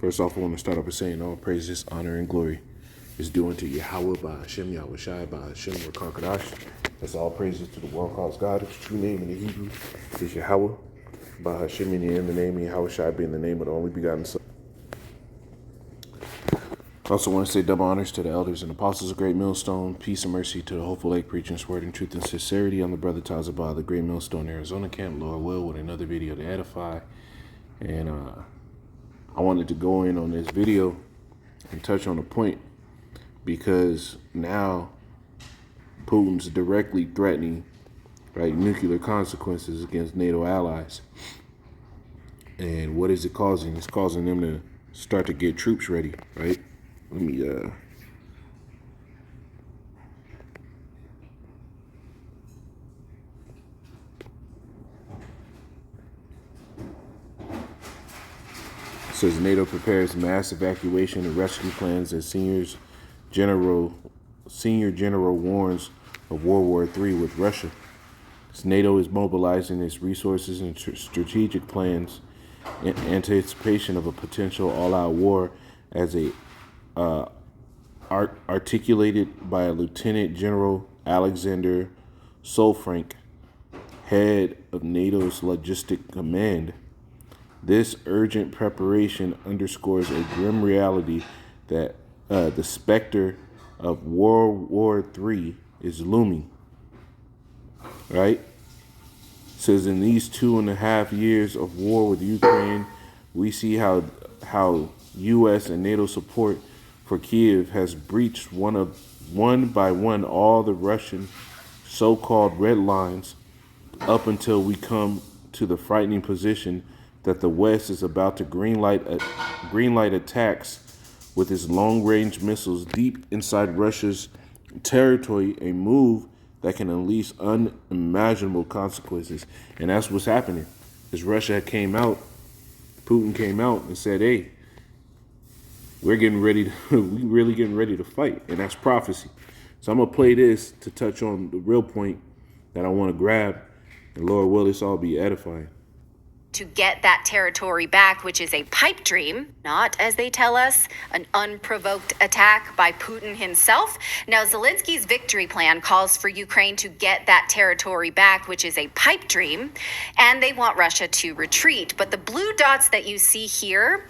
First off, I want to start off by saying all praises, honor, and glory is due unto Yahweh by Hashem, Yahweh Shai by Hashem, Rakakadash. That's all praises to the one called God. Its true name in the Hebrew is Yahweh by Hashem, in the name of Yahweh Shai being the name of the only begotten Son. I also want to say double honors to the elders and apostles of Great Millstone. Peace and mercy to the hopeful lake preaching word and truth and sincerity. I'm the brother Tazabah, the Great Millstone, Arizona camp. Lord will, with another video to edify. And I wanted to go in on this video and touch on a point because now Putin's directly threatening, right, nuclear consequences against NATO allies. And what is it causing? It's causing them to start to get troops ready, right? Let me It says NATO prepares mass evacuation and rescue plans as senior general warns of World War III with Russia. As NATO is mobilizing its resources and strategic plans in anticipation of a potential all-out war, as articulated by Lieutenant General Alexander Solfrank, head of NATO's Logistic Command. This urgent preparation underscores a grim reality that the specter of World War III is looming. Right? It says in these 2.5 years of war with Ukraine, we see how U.S. and NATO support for Kiev has breached one by one all the Russian so-called red lines, up until we come to the frightening position that the West is about to greenlight attacks with its long-range missiles deep inside Russia's territory, a move that can unleash unimaginable consequences. And that's what's happening. As Russia came out, Putin came out and said, hey, we're getting ready to, we really getting ready to fight. And that's prophecy. So I'm going to play this to touch on the real point that I want to grab. And Lord will this all be edifying. To get that territory back, which is a pipe dream, not, as they tell us, an unprovoked attack by Putin himself. Now, Zelensky's victory plan calls for Ukraine to get that territory back, which is a pipe dream, and they want Russia to retreat. But the blue dots that you see here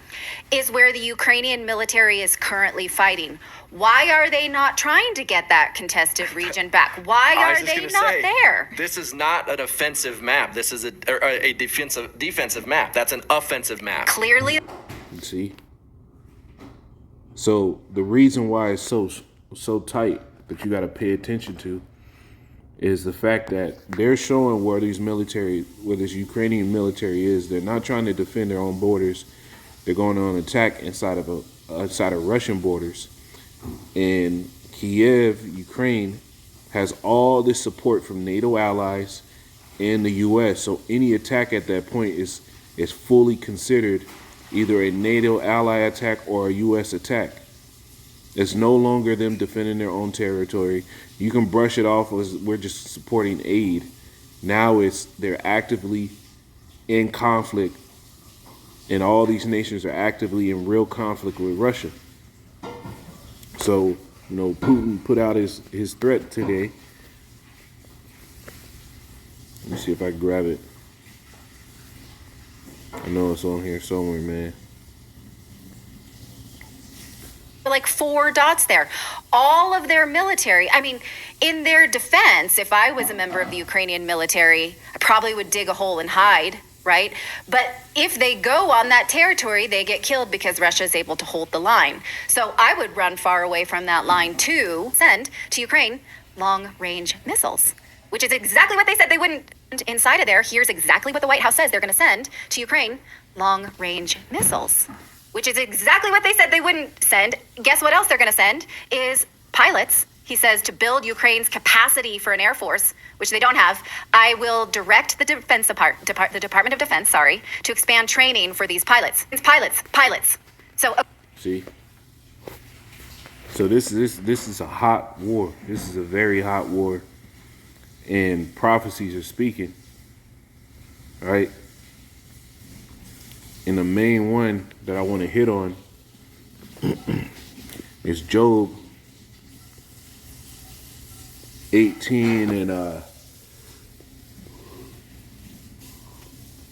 is where the Ukrainian military is currently fighting. Why are they not trying to get that contested region back? Why are they not there? This is not an offensive map. This is a defensive map. That's an offensive map. Clearly. You see? So the reason why it's so tight that you got to pay attention to is the fact that they're showing where this Ukrainian military is. They're not trying to defend their own borders. They're going on an attack inside of Russian borders. And Kiev, Ukraine, has all this support from NATO allies and the U.S. So any attack at that point is fully considered either a NATO ally attack or a U.S. attack. It's no longer them defending their own territory. You can brush it off as we're just supporting aid. Now they're actively in conflict, and all these nations are actively in real conflict with Russia. So, Putin put out his threat today. Let me see if I can grab it. I know it's on here somewhere, man. Like 4 dots there. All of their military, I mean, in their defense, if I was a member of the Ukrainian military, I probably would dig a hole and hide, right? But if they go on that territory, they get killed because Russia is able to hold the line. So I would run far away from that line to send to Ukraine long-range missiles, which is exactly what they said they wouldn't. Inside of there, here's exactly what the White House says they're going to send to Ukraine: long-range missiles, which is exactly what they said they wouldn't send. Guess what else they're going to send is pilots. He says to build Ukraine's capacity for an air force, which they don't have. I will direct the the Department of Defense, to expand training for these pilots. It's pilots. So see. So this is a hot war. This is a very hot war, and prophecies are speaking, right? And the main one that I want to hit on is Job 18 and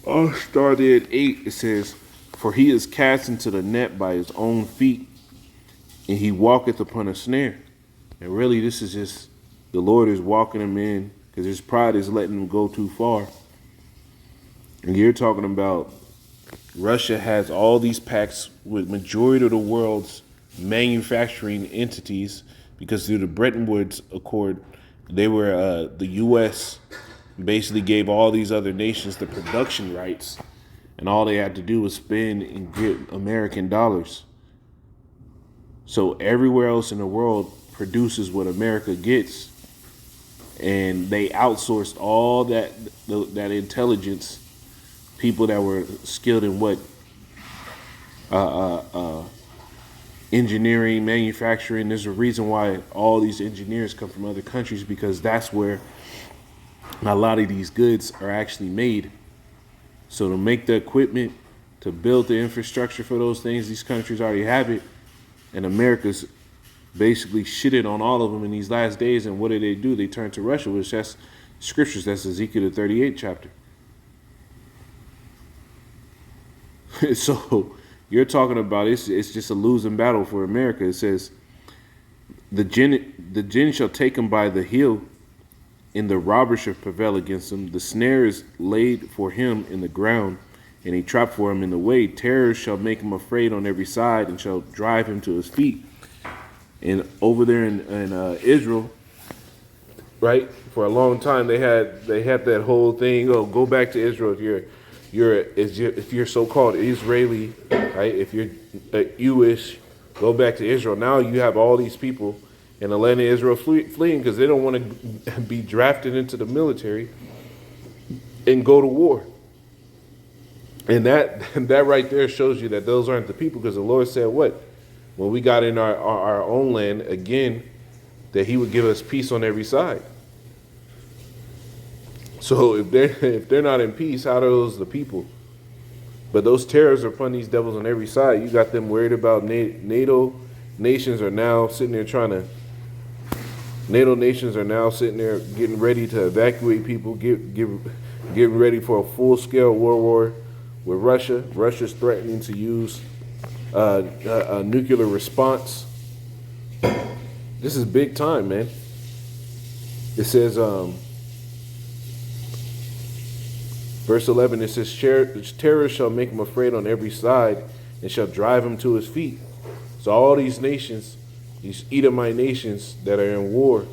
I'll start at 8. It says, "For he is cast into the net by his own feet, and he walketh upon a snare." And really, this is just the Lord is walking him in because his pride is letting him go too far. And you're talking about Russia has all these pacts with majority of the world's manufacturing entities because through the Bretton Woods Accord, they were the U.S. basically gave all these other nations the production rights, and all they had to do was spend and get American dollars. So everywhere else in the world produces what America gets, and they outsourced all that intelligence, people that were skilled in what engineering, manufacturing. There's a reason why all these engineers come from other countries, because that's where a lot of these goods are actually made. So to make the equipment, to build the infrastructure for those things, these countries already have it, and America's basically shitted on all of them in these last days. And what do? They turn to Russia, which that's scriptures. That's Ezekiel the 38th chapter. So you're talking about it's just a losing battle for America. It says, the jinn shall take him by the heel, and the robber shall prevail against him. The snare is laid for him in the ground, and a trap for him in the way. Terrors shall make him afraid on every side, and shall drive him to his feet. And over there in Israel, right, for a long time they had that whole thing. Oh, go back to Israel if you're so-called Israeli, right? If you're Jewish, go back to Israel. Now you have all these people in the land of Israel fleeing because they don't want to be drafted into the military and go to war. And that right there shows you that those aren't the people, because the Lord said what? When we got in our own land again, that he would give us peace on every side. So if they're not in peace, how are those the people? But those terrors are upon these devils on every side. You got them worried about NATO nations are now sitting there getting ready to evacuate people, getting ready for a full-scale world war with Russia. Russia's threatening to use a nuclear response. This is big time, man. It says, verse 11, it says, "Terror shall make him afraid on every side, and shall drive him to his feet." So all these nations, these Edomite nations that are in war,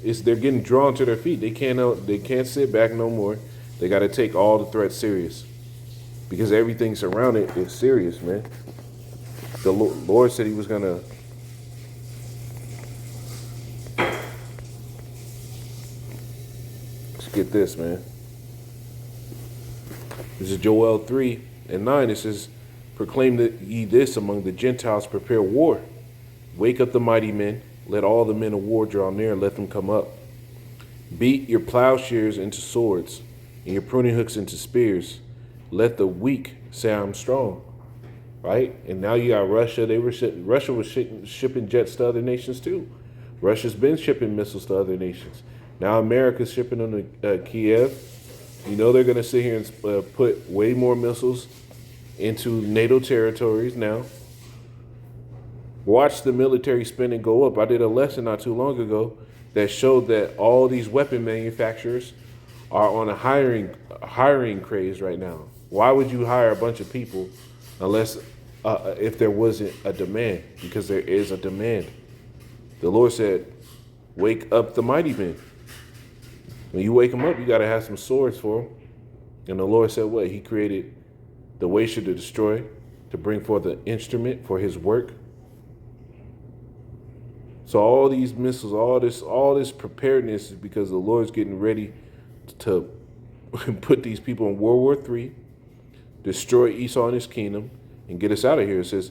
they're getting drawn to their feet. They can't sit back no more. They got to take all the threats serious, because everything surrounding it is serious, man. The Lord said he was going to let's get this, man. This is Joel 3 and 9. It says, "Proclaim ye this among the Gentiles, prepare war. Wake up the mighty men. Let all the men of war draw near, let them come up. Beat your plowshares into swords, and your pruning hooks into spears. Let the weak say, I'm strong." Right? And now you got Russia. Russia was shipping jets to other nations too. Russia's been shipping missiles to other nations. Now America's shipping them to Kiev. You know they're going to sit here and put way more missiles into NATO territories now. Watch the military spending go up. I did a lesson not too long ago that showed that all these weapon manufacturers are on a hiring craze right now. Why would you hire a bunch of people unless if there wasn't a demand? Because there is a demand. The Lord said, "Wake up the mighty men." When you wake them up, you got to have some swords for them. And the Lord said what? He created the waster to destroy, to bring forth an instrument for his work. So all these missiles, all this preparedness is because the Lord's getting ready to put these people in World War III, destroy Esau and his kingdom, and get us out of here. It says,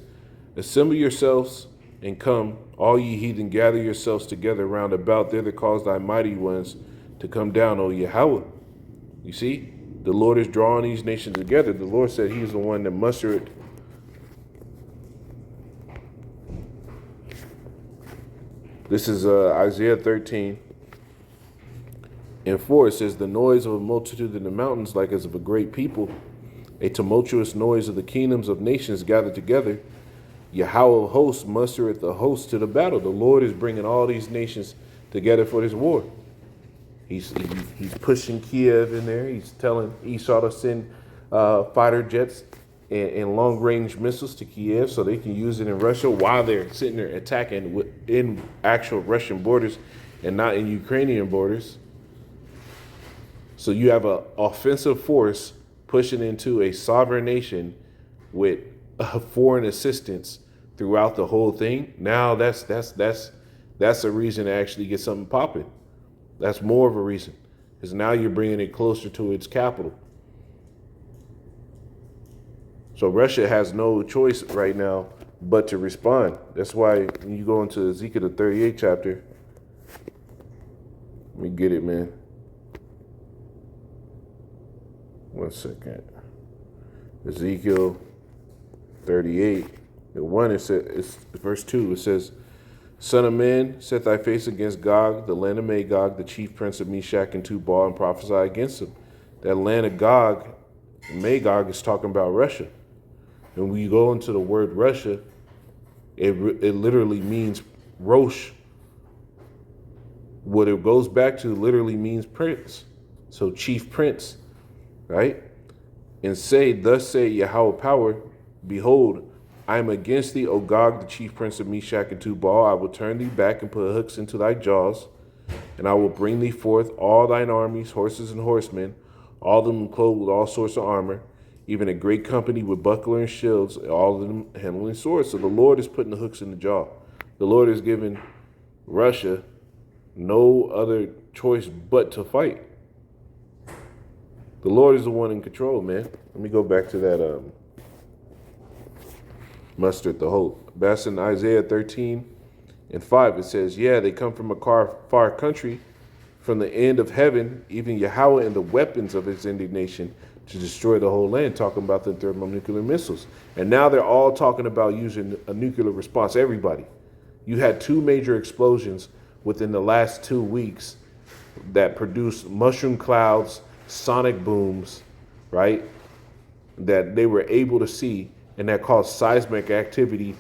"Assemble yourselves and come, all ye heathen, gather yourselves together round about there that cause thy mighty ones to come down, O Yahweh." You see? The Lord is drawing these nations together. The Lord said he's the one that mustered. This is Isaiah 13. And 4, it says, the noise of a multitude in the mountains like as of a great people, a tumultuous noise of the kingdoms of nations gathered together. Yahweh of hosts mustereth the hosts to the battle. The Lord is bringing all these nations together for this war. He's pushing Kiev in there. He's telling Esau to send fighter jets and long-range missiles to Kiev so they can use it in Russia while they're sitting there attacking in actual Russian borders and not in Ukrainian borders. So you have an offensive force pushing into a sovereign nation with foreign assistance throughout the whole thing. Now that's a reason to actually get something popping. That's more of a reason, because now you're bringing it closer to its capital. So Russia has no choice right now but to respond. That's why when you go into Ezekiel the 38th chapter, let me get it, man. 1 second. Ezekiel 38, the 1, it says, it's verse 2, it says, Son of man, set thy face against Gog, the land of Magog, the chief prince of Meshach and Tubal, and prophesy against him. That land of Gog, Magog, is talking about Russia. And when you go into the word Russia, it literally means Rosh. What it goes back to literally means prince. So chief prince, right? And say, thus say Yahweh power, behold, I am against thee, O Gog, the chief prince of Meshach and Tubal. I will turn thee back and put hooks into thy jaws, and I will bring thee forth all thine armies, horses and horsemen, all of them clothed with all sorts of armor, even a great company with buckler and shields, all of them handling swords. So the Lord is putting the hooks in the jaw. The Lord is giving Russia no other choice but to fight. The Lord is the one in control, man. Let me go back to that mustered the hope. That's in Isaiah 13 and 5. It says, yeah, they come from a far country, from the end of heaven, even Yahweh and the weapons of his indignation to destroy the whole land, talking about the thermonuclear missiles. And now they're all talking about using a nuclear response. Everybody. You had 2 major explosions within the last 2 weeks that produced mushroom clouds, sonic booms, right? That they were able to see, and that caused seismic activity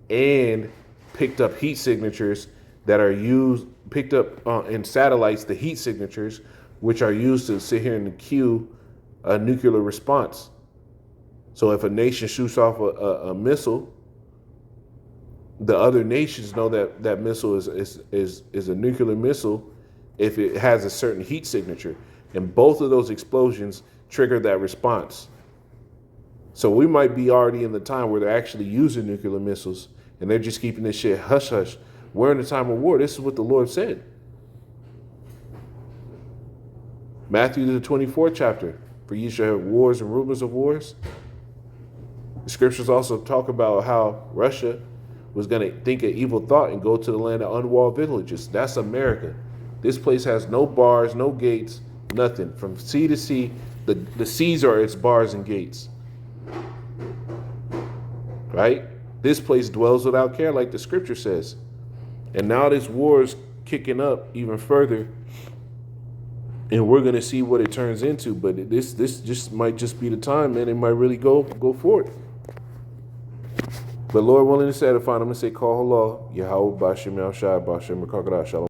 and picked up heat signatures that are used, picked up in satellites, the heat signatures, which are used to sit here and cue a nuclear response. So if a nation shoots off a missile, the other nations know that that missile is a nuclear missile if it has a certain heat signature. And both of those explosions trigger that response. So we might be already in the time where they're actually using nuclear missiles and they're just keeping this shit hush hush. We're in the time of war. This is what the Lord said. Matthew the 24th chapter. For ye shall have wars and rumors of wars. The scriptures also talk about how Russia was going to think an evil thought and go to the land of unwalled villages. That's America. This place has no bars, no gates, nothing. From sea to sea, the seas are its bars and gates. Right? This place dwells without care, like the scripture says. And now this war is kicking up even further. And we're going to see what it turns into. But this just might just be the time, man. It might really go for it. But Lord willing to satisfy, I'm going to say, call Allah, Yahweh, Bashem, Al Shai, Bashem, Shalom.